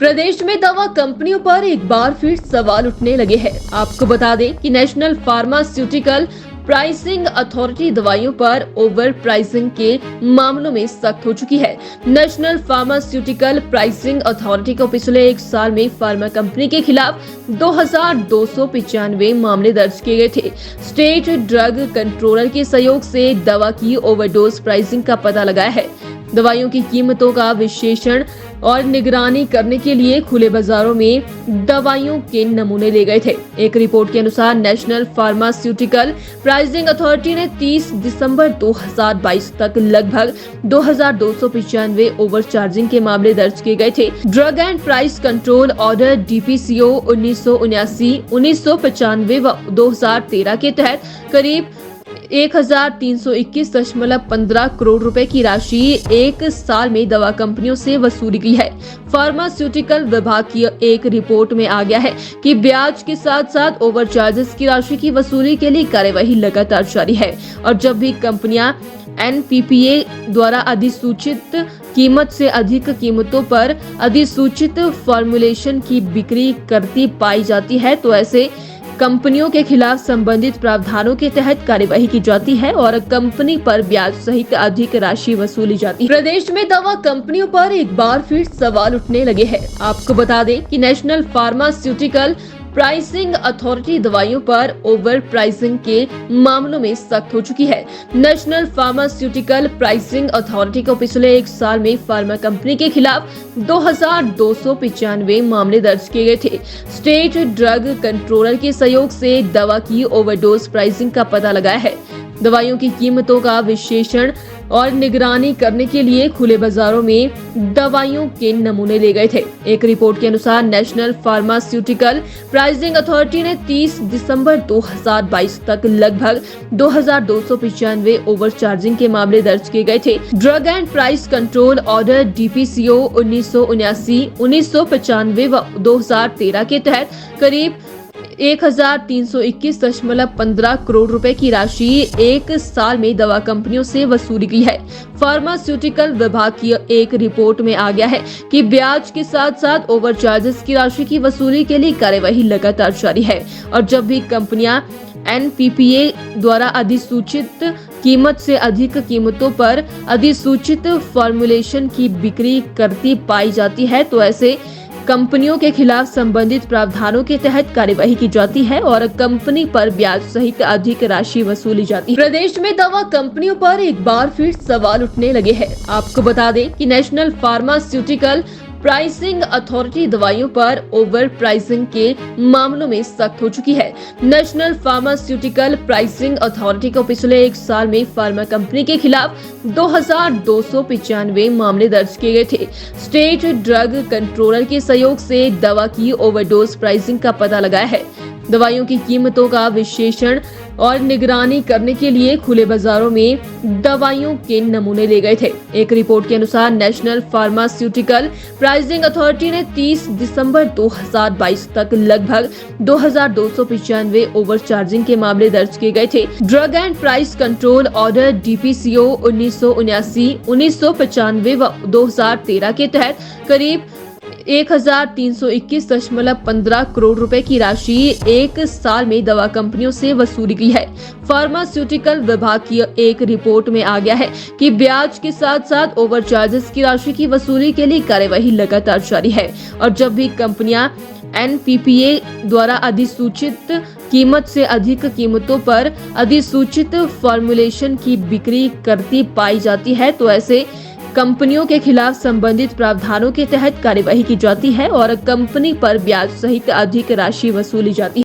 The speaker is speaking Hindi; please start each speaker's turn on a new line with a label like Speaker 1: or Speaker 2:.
Speaker 1: प्रदेश में दवा कंपनियों पर एक बार फिर सवाल उठने लगे हैं। आपको बता दें कि नेशनल फार्मास्यूटिकल प्राइसिंग अथॉरिटी दवाइयों पर ओवर प्राइसिंग के मामलों में सख्त हो चुकी है। नेशनल फार्मास्यूटिकल प्राइसिंग अथॉरिटी को पिछले एक साल में फार्मा कंपनी के खिलाफ 2295 मामले दर्ज किए गए थे। स्टेट ड्रग कंट्रोलर के सहयोग से दवा की ओवरडोज प्राइसिंग का पता लगाया है। दवाइयों की कीमतों का विश्लेषण और निगरानी करने के लिए खुले बाजारों में दवाइयों के नमूने ले गए थे। एक रिपोर्ट के अनुसार नेशनल फार्मास्यूटिकल प्राइसिंग अथॉरिटी ने 30 दिसंबर 2022 तक लगभग 2295 ओवरचार्जिंग के मामले दर्ज किए गए थे। Drug and price control order DPCO 1979, 1995 व 2013 के तहत करीब 1321.15 करोड़ रुपए की राशि एक साल में दवा कंपनियों से वसूली गई है। फार्मास्यूटिकल विभाग की एक रिपोर्ट में आ गया है कि ब्याज के साथ साथ ओवर चार्जेस की राशि की वसूली के लिए कार्यवाही लगातार जारी है और जब भी कंपनियां NPPA द्वारा अधिसूचित कीमत से अधिक कीमतों पर अधिसूचित फॉर्मुलेशन की बिक्री करती पाई जाती है तो ऐसे कंपनियों के खिलाफ संबंधित प्रावधानों के तहत कार्यवाही की जाती है और कंपनी पर ब्याज सहित अधिक राशि वसूली जाती है। प्रदेश में दवा कंपनियों पर एक बार फिर सवाल उठने लगे हैं। आपको बता दें कि नेशनल फार्मास्यूटिकल प्राइसिंग अथॉरिटी दवाइयों पर ओवर प्राइसिंग के मामलों में सख्त हो चुकी है। नेशनल फार्मास्यूटिकल प्राइसिंग अथॉरिटी को पिछले एक साल में फार्मा कंपनी के खिलाफ 2295 मामले दर्ज किए गए थे। स्टेट ड्रग कंट्रोलर के सहयोग से दवा की ओवरडोज प्राइसिंग का पता लगाया है। दवाइयों की कीमतों का विश्लेषण और निगरानी करने के लिए खुले बाजारों में दवाइयों के नमूने ले गए थे। एक रिपोर्ट के अनुसार नेशनल फार्मास्यूटिकल प्राइसिंग अथॉरिटी ने 30 दिसंबर 2022 तक लगभग 2295 ओवरचार्जिंग के मामले दर्ज किए गए थे। Drug and price control order DPCO 1979, 1995 व 2013 के तहत करीब 1321.15 करोड़ रुपए की राशि एक साल में दवा कंपनियों से वसूली गई है। फार्मास्यूटिकल विभाग की एक रिपोर्ट में आ गया है कि ब्याज के साथ साथ ओवर चार्जेस की राशि की वसूली के लिए कार्यवाही लगातार जारी है और जब भी कंपनियां NPPA द्वारा अधिसूचित कीमत से अधिक कीमतों पर अधिसूचित फॉर्मुलेशन की बिक्री करती पाई जाती है तो ऐसे कंपनियों के खिलाफ संबंधित प्रावधानों के तहत कार्यवाही की जाती है और कंपनी पर ब्याज सहित अधिक राशि वसूली जाती है। प्रदेश में दवा कंपनियों पर एक बार फिर सवाल उठने लगे हैं। आपको बता दें कि नेशनल फार्मास्यूटिकल प्राइसिंग अथॉरिटी दवाइयों पर ओवर प्राइसिंग के मामलों में सख्त हो चुकी है। नेशनल फार्मास्यूटिकल प्राइसिंग अथॉरिटी को पिछले एक साल में फार्मा कंपनी के खिलाफ 2295 मामले दर्ज किए गए थे। स्टेट ड्रग कंट्रोलर के सहयोग से दवा की ओवरडोज प्राइसिंग का पता लगाया है। दवाइयों की कीमतों का विश्लेषण और निगरानी करने के लिए खुले बाजारों में दवाइयों के नमूने ले गए थे। एक रिपोर्ट के अनुसार नेशनल फार्मास्यूटिकल प्राइसिंग अथॉरिटी ने 30 दिसंबर 2022 तक लगभग 2295 ओवरचार्जिंग के मामले दर्ज किए गए थे। Drug and price control order DPCO 1979, 1995 व 2013 के तहत करीब 1321.15 करोड़ रुपए की राशि एक साल में दवा कंपनियों से वसूली गई है। फार्मास्यूटिकल विभाग की एक रिपोर्ट में आ गया है कि ब्याज के साथ साथ ओवर चार्जेस की राशि की वसूली के लिए कार्यवाही लगातार जारी है और जब भी कंपनियां NPPA द्वारा अधिसूचित कीमत से अधिक कीमतों पर अधिसूचित फॉर्मुलेशन की बिक्री करती पाई जाती है तो ऐसे कंपनियों के खिलाफ संबंधित प्रावधानों के तहत कार्यवाही की जाती है और कंपनी पर ब्याज सहित अधिक राशि वसूली जाती है।